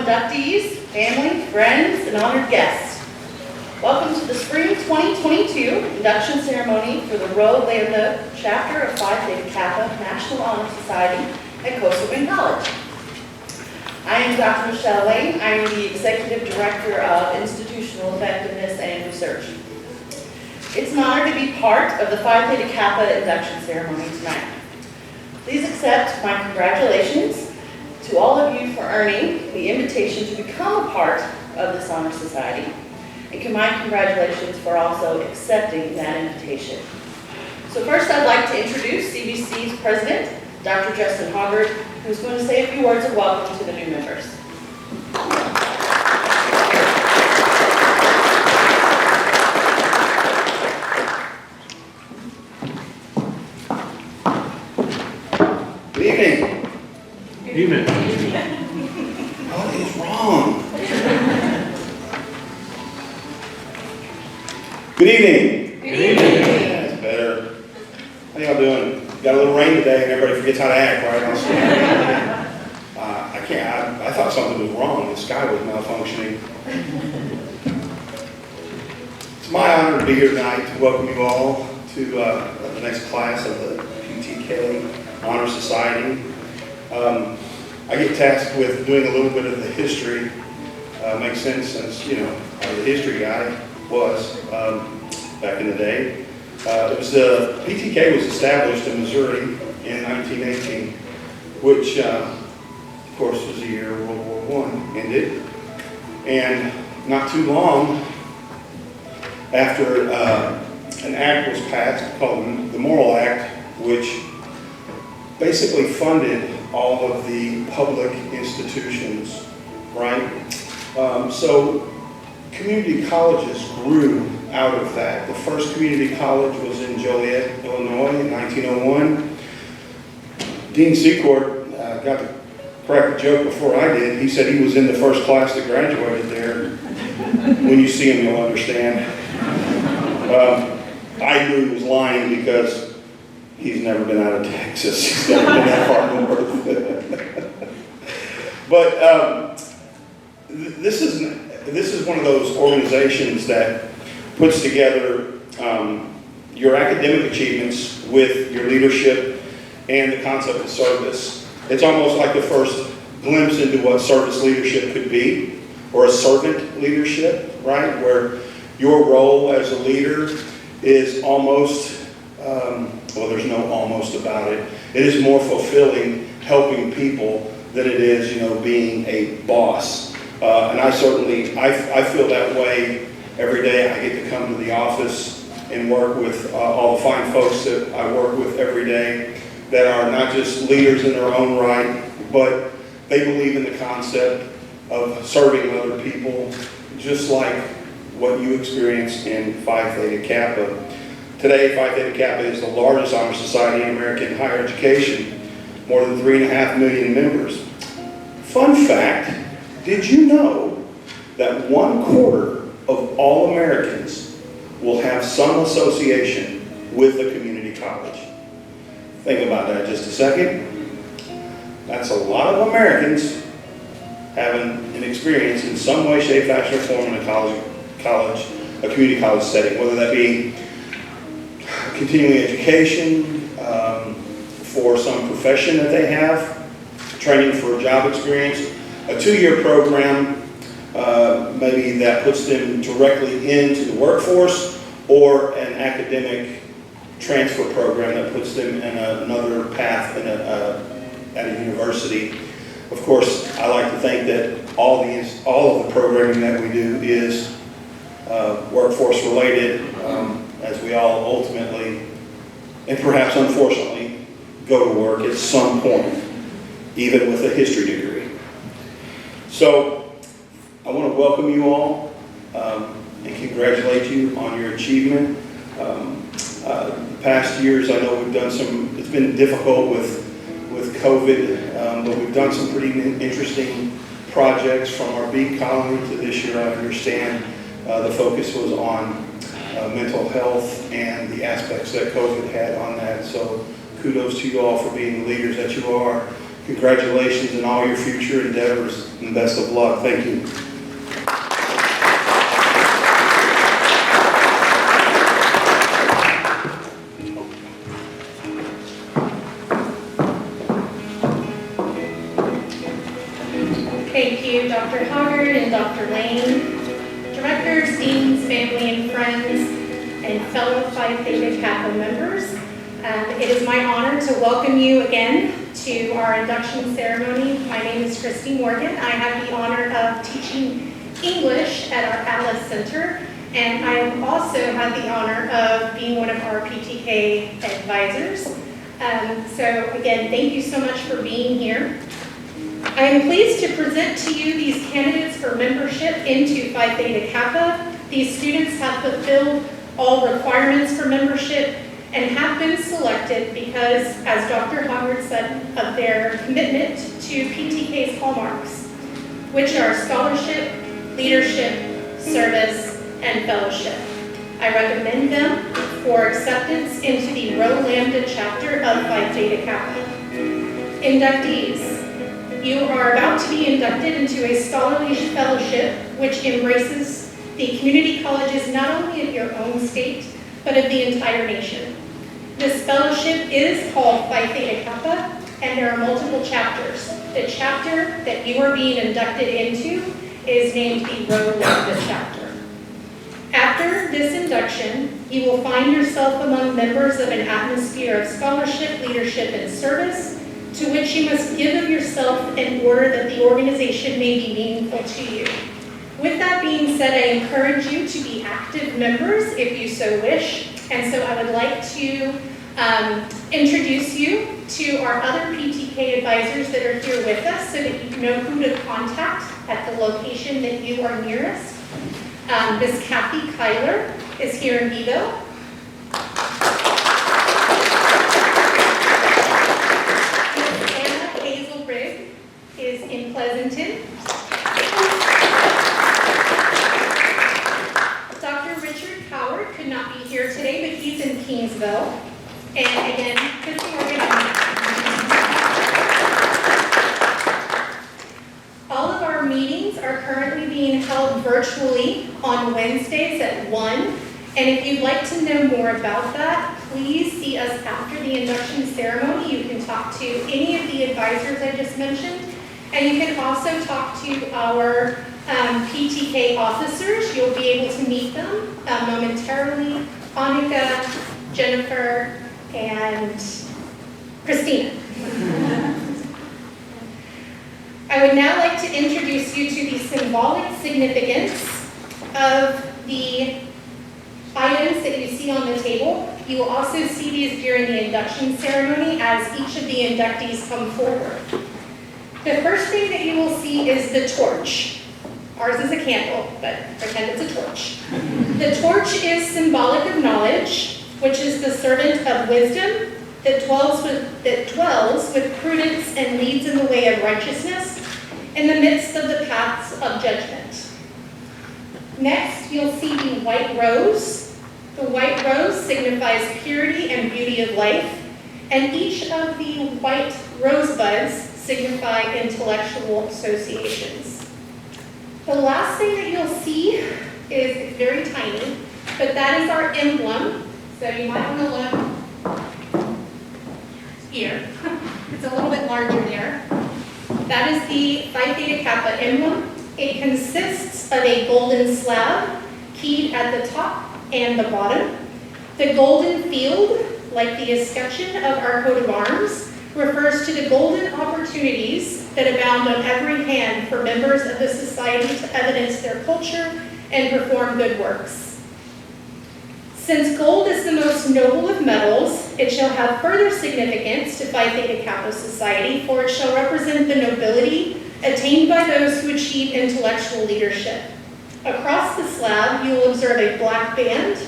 inductees, family, friends, and honored guests. Welcome to the Spring 2022 induction ceremony for the Untitled Chapter of Phi Theta Kappa National Honor Society at Coastal Bend College. I am Dr. Michelle Lane. I am the Executive Director of Institutional Effectiveness and Research. It's an honor to be part of the Phi Theta Kappa induction ceremony tonight. Please accept my congratulations to all of you for earning the invitation to become a part of this honor society, and my congratulations for also accepting that invitation. So first I'd like to introduce CBC's president, Dr. Justin Hoggard, who's going to say a few words of welcome to the new members. Good evening. Good evening. What is wrong? Good evening. Good evening. That's better. How y'all doing? Got a little rain today and everybody forgets how to act, right? I thought something was wrong. The sky was malfunctioning. It's my honor to be here tonight to welcome you all to the next class of the Ptk Honor Society. I get tasked with doing a little bit of the history. Makes sense since, you know, I was a history guy back in the day. The Ptk was established in Missouri in 1918, which, of course, was the year World War I ended. And not too long after an act was passed called the Moral Act, which basically funded all of the public institutions, right? So community colleges grew out of that. The first community college was in Joliet, Illinois in 1901. Dean Secord got to crack the joke before I did. He said he was in the first class that graduated there. When you see him, you'll understand. I knew he was lying because he's never been out of Texas. He's never been that far north. But this is one of those organizations that puts together your academic achievements with your leadership and the concept of service. It's almost like the first glimpse into what service leadership could be, or a servant leadership, right? Where your role as a leader is almost, well, there's no almost about it. It is more fulfilling helping people than it is, you know, being a boss. And I feel that way every day. I get to come to the office and work with all the fine folks that I work with every day that are not just leaders in their own right, but they believe in the concept of serving other people, just like what you experienced in Phi Theta Kappa. Today, Phi Theta Kappa is the largest honor society in American higher education, more than 3.5 million members. Fun fact, did you know that 1/4 of all Americans will have some association with the community college? Think about that just a second. That's a lot of Americans having an experience in some way, shape, fashion, or form in a community college setting, whether that be continuing education for some profession that they have, training for a job experience, a 2-year program maybe that puts them directly into the workforce, or an academic transfer program that puts them in another path at a university. Of course, I like to think that all of the programming that we do is workforce related, as we all ultimately, and perhaps unfortunately, go to work at some point, even with a history degree. So I want to welcome you all and congratulate you on your achievement. The past years, I know we've done it's been difficult with COVID, but we've done some pretty interesting projects from our beat colony to this year. I understand the focus was on mental health and the aspects that COVID had on that. So kudos to you all for being the leaders that you are, Congratulations in all your future endeavors and best of luck. Thank you. Thank you, Dr. Hoggard and Dr. Lane, directors, deans, family, and friends, and fellow Phi Theta Kappa members. It is my honor to welcome you again to our induction ceremony. My name is Christy Morgan. I have the honor of teaching English at our Alice Center, and I have also had the honor of being one of our Ptk Advisors. So again, thank you so much for being here. I am pleased to present to you these candidates for membership into Phi Theta Kappa. These students have fulfilled all requirements for membership and have been selected because, as Dr. Hoggard said, of their commitment to PTK's hallmarks, which are scholarship, leadership, service, and fellowship. I recommend them for acceptance into the Rho Lambda chapter of Phi Theta Kappa. Inductees. You are about to be inducted into a scholarly fellowship which embraces the community colleges not only of your own state, but of the entire nation. This fellowship is called Phi Theta Kappa, and there are multiple chapters. The chapter that you are being inducted into is named the Rho Lambda chapter. After this induction, you will find yourself among members of an atmosphere of scholarship, leadership, and service, to which you must give of yourself in order that the organization may be meaningful to you. With that being said, I encourage you to be active members if you so wish. And so I would like to introduce you to our other Ptk advisors that are here with us so that you know who to contact at the location that you are nearest. Ms. Kathy Kyler is here in Beeville. Is in Pleasanton. Dr. Richard Howard could not be here today, but he's in Kingsville. And again, Christy Morgan. All of our meetings are currently being held virtually on Wednesdays at 1. And if you'd like to know more about that, please see us after the induction ceremony. You can talk to any of the advisors I just mentioned. And you can also talk to our Ptk officers. You'll be able to meet them momentarily. Annika, Jennifer, and Christina. I would now like to introduce you to the symbolic significance of the items that you see on the table. You will also see these during the induction ceremony as each of the inductees come forward. The first thing that you will see is the torch. Ours is a candle, but pretend it's a torch. The torch is symbolic of knowledge, which is the servant of wisdom that dwells with prudence and leads in the way of righteousness in the midst of the paths of judgment. Next, you'll see the white rose. The white rose signifies purity and beauty of life, and each of the white rosebuds signify intellectual associations. The last thing that you'll see is very tiny, but that is our emblem. So you might want to look here. It's a little bit larger there. That is the Phi Theta Kappa emblem. It consists of a golden slab keyed at the top and the bottom. The golden field, like the escutcheon of our coat of arms, refers to the golden opportunities that abound on every hand for members of the society to evidence their culture and perform good works. Since gold is the most noble of metals, it shall have further significance to Phi Theta Kappa society, for it shall represent the nobility attained by those who achieve intellectual leadership. Across the slab, you will observe a black band.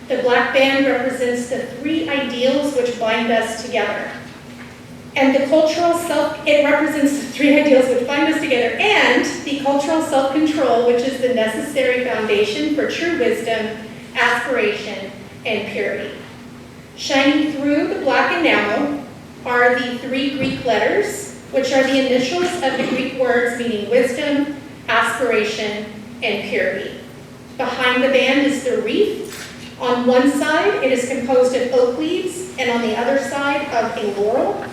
The black band represents the three ideals which bind us together. And it represents the three ideals which bind us together, and the cultural self-control, which is the necessary foundation for true wisdom, aspiration, and purity. Shining through the black enamel are the three Greek letters which are the initials of the Greek words meaning wisdom, aspiration, and purity. Behind the band is the wreath. On one side, it is composed of oak leaves, and on the other side of a laurel.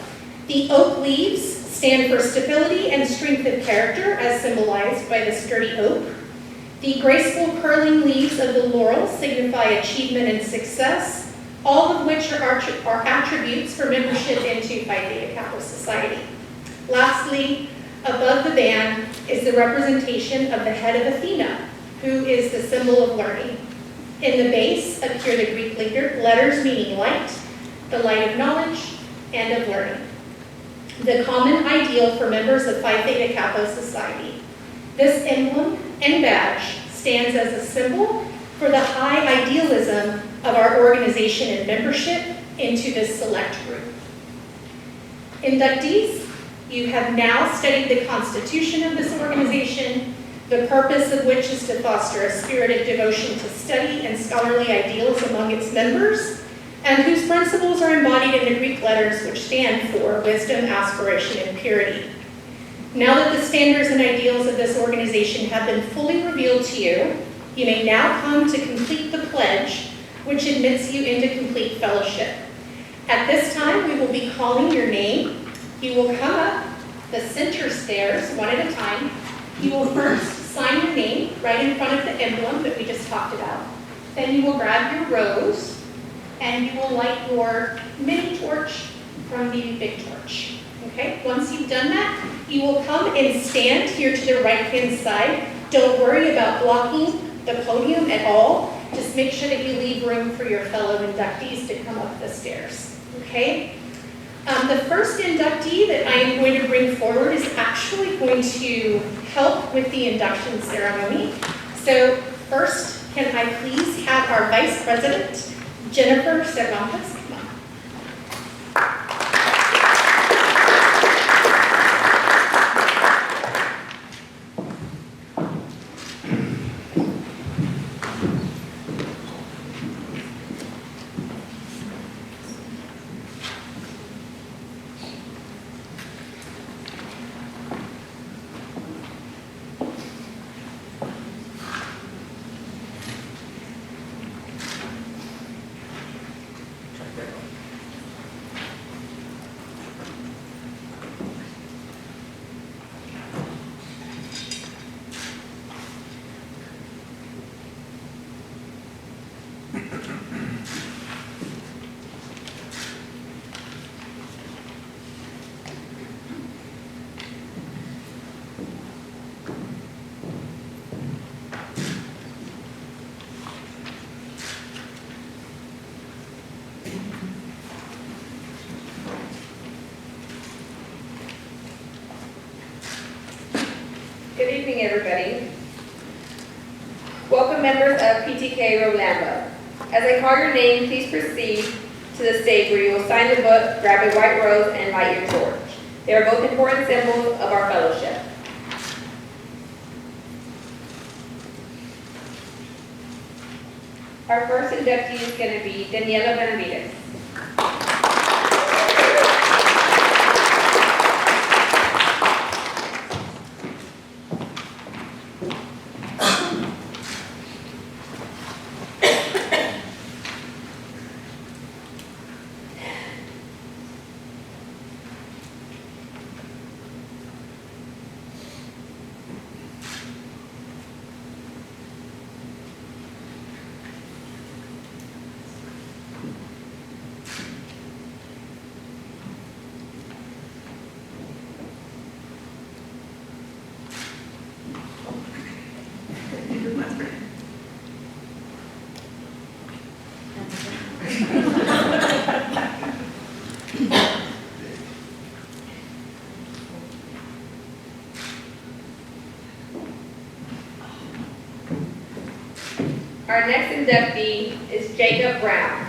The oak leaves stand for stability and strength of character, as symbolized by the sturdy oak. The graceful curling leaves of the laurel signify achievement and success, all of which are attributes for membership into Phi Theta Kappa Society. Lastly, above the band is the representation of the head of Athena, who is the symbol of learning. In the base appear the Greek letters meaning light, the light of knowledge, and of learning. The common ideal for members of Phi Theta Kappa Society. This emblem and badge stands as a symbol for the high idealism of our organization and membership into this select group. Inductees, you have now studied the constitution of this organization, the purpose of which is to foster a spirit of devotion to study and scholarly ideals among its members, and whose principles are embodied in the Greek letters which stand for wisdom, aspiration, and purity. Now that the standards and ideals of this organization have been fully revealed to you, you may now come to complete the pledge, which admits you into complete fellowship. At this time, we will be calling your name. You will come up the center stairs one at a time. You will first sign your name right in front of the emblem that we just talked about. Then you will grab your rose, and you will light your mini torch from the big torch. Okay, once you've done that, you will come and stand here to the right-hand side. Don't worry about blocking the podium at all. Just make sure that you leave room for your fellow inductees to come up the stairs. Okay? The first inductee that I am going to bring forward is actually going to help with the induction ceremony. So first, can I please have our Vice President, Jennifer Cervantes, come on. Good evening, everybody. Welcome, members of Ptk Rolando. As I call your name, please proceed to the stage where you will sign the book, grab a white rose, and light your torch. They are both important symbols of our fellowship. Our first inductee is going to be Daniela Benavides. Our next inductee is Jacob Brown.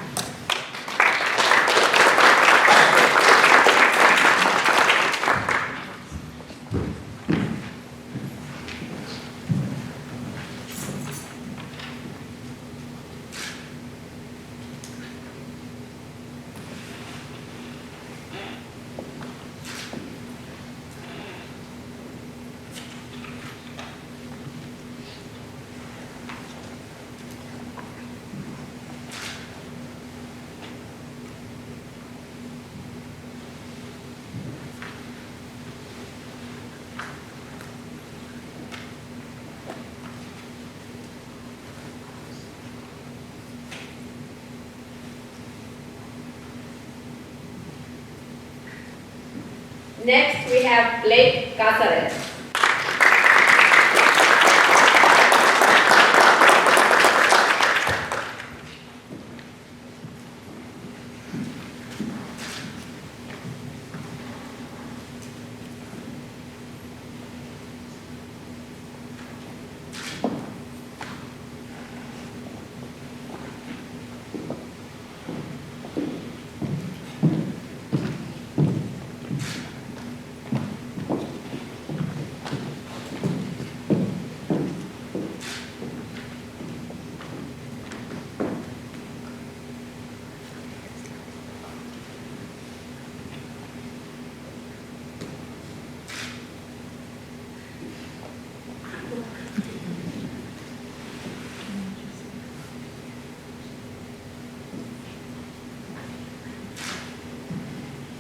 Next, we have Blake Cazares.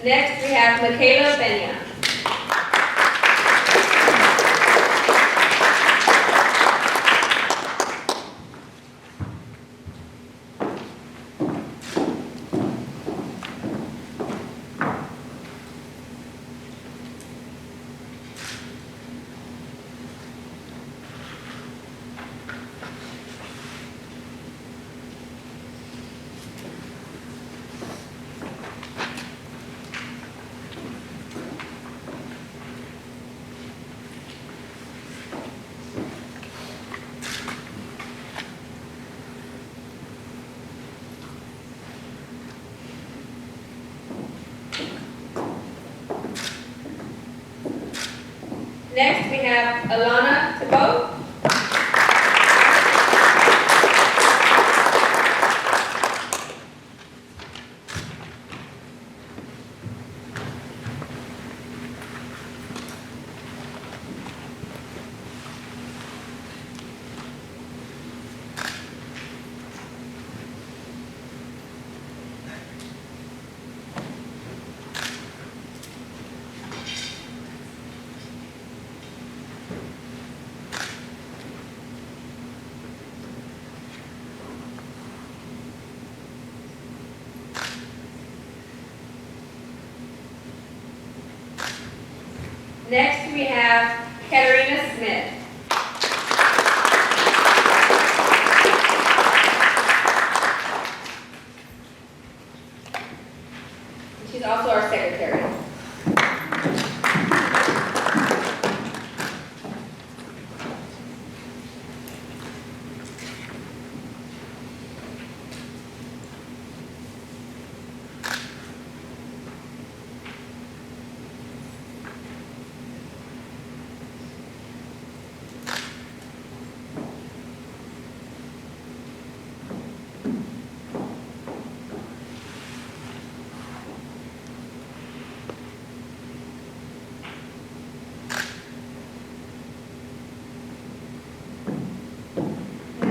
Next, we have Michaela Benya. Next, we have Alana Tabo. Next, we have Katarina Smith. She's also our secretary.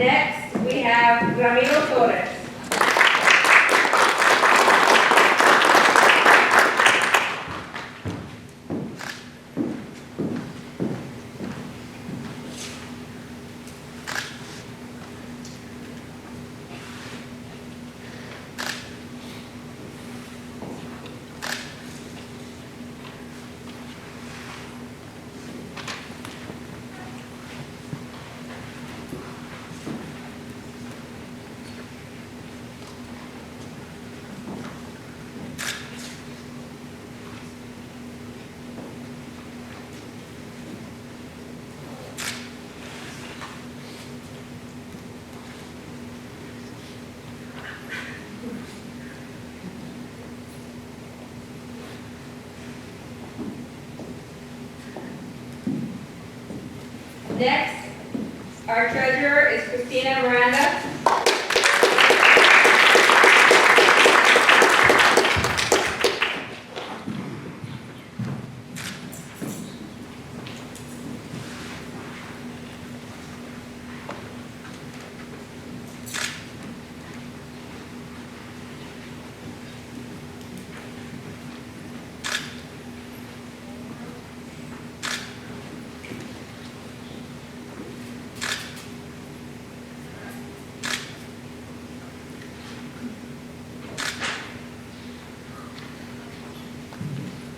Next, we have Ramiro Torres. Next, our treasurer is Christina Miranda.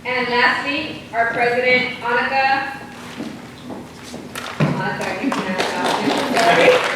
And lastly, our president, Annika, you can have sorry.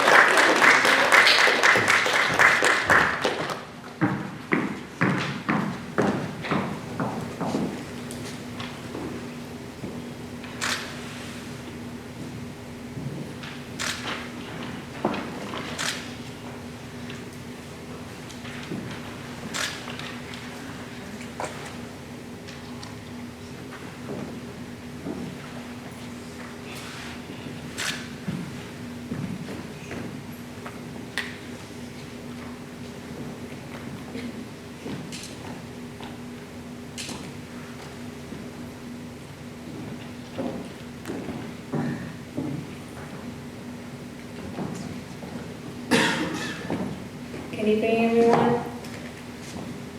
Can you bring everyone?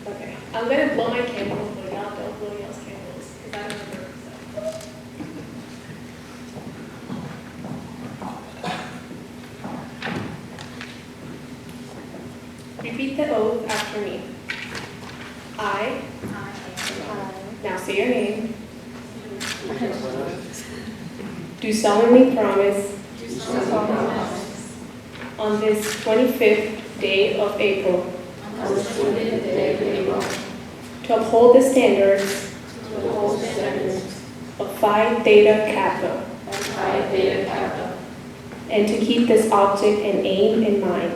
Okay, I'm gonna blow my candle, but y'all don't blow y'all's candles, because I don't remember, so. Repeat the oath after me. I. Now say your name. Do solemnly promise. On this 25th day of April. To uphold the standards. Of Phi Theta Kappa. And to keep this object and aim in mind.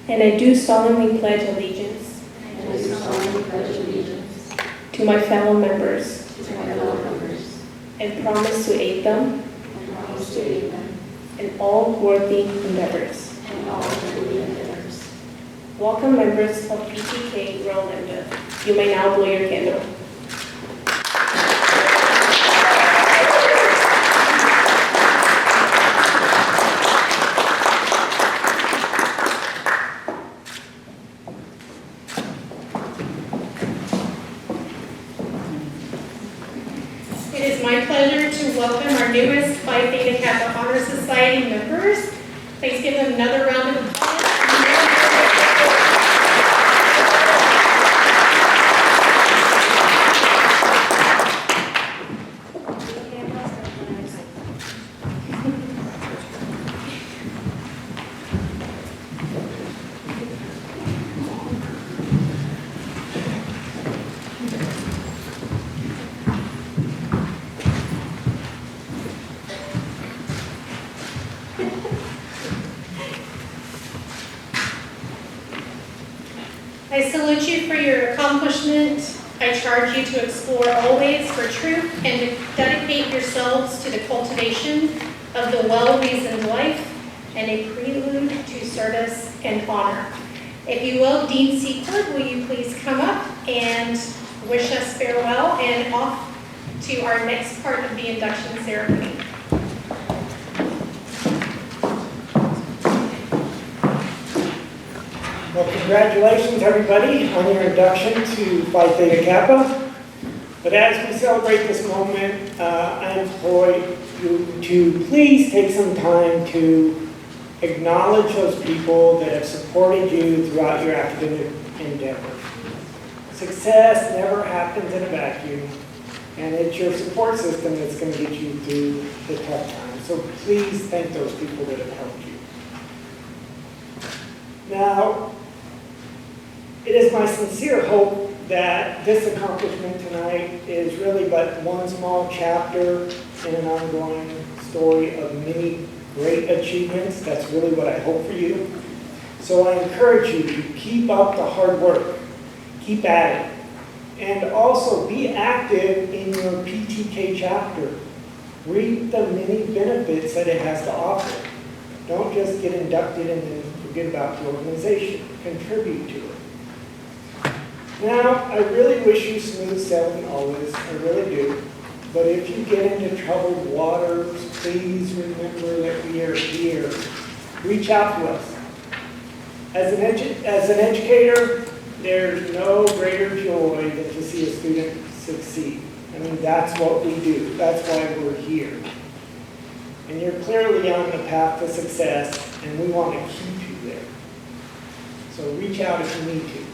And I do solemnly pledge allegiance. To my fellow members. And promise to aid them. In all worthy endeavors. Welcome members of Ptk Advisors. You may now blow your candle. It is my pleasure to welcome our newest Phi Theta Kappa Honor Society members. Please give them another round of applause. I salute you for your accomplishment. I charge you to explore all ways for truth and to dedicate yourselves to the cultivation of the well-reasoned life and a prelude to service and honor. If you will, Dean Seaford, will you please come up and wish us farewell and off to our next part of the induction ceremony. Well, congratulations, everybody, on your induction to Phi Theta Kappa. But as we celebrate this moment, I implore you to please take some time to acknowledge those people that have supported you throughout your academic endeavor. Success never happens in a vacuum, and it's your support system that's going to get you through the tough times. So please thank those people that have helped you. Now, it is my sincere hope that this accomplishment tonight is really but one small chapter in an ongoing story of many great achievements. That's really what I hope for you. So I encourage you to keep up the hard work. Keep at it. And also be active in your Ptk chapter. Reap the many benefits that it has to offer. Don't just get inducted and then forget about the organization. Contribute to it. Now, I really wish you smooth sailing always. I really do. But if you get into troubled waters, please remember that we are here. Reach out to us. As an educator, there's no greater joy than to see a student succeed. I mean, that's what we do. That's why we're here. And you're clearly on the path to success, and we want to keep you there. So reach out if you need to.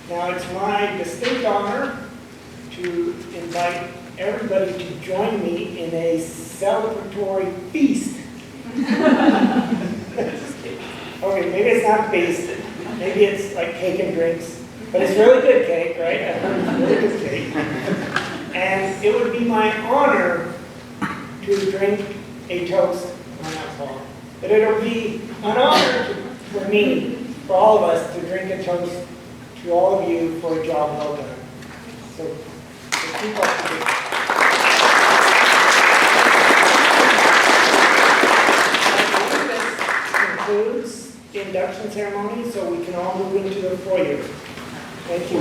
Now, it's my distinct honor to invite everybody to join me in a celebratory feast. Okay, maybe it's not a feast, maybe it's like cake and drinks, but it's really good cake, right? I heard it's really good cake. And it would be my honor to drink a toast on alcohol. But it'll be an honor for me, for all of us, to drink a toast to all of you for a job well done. So keep up to it. Concludes the induction ceremony, so we can all move into the foyer. Thank you.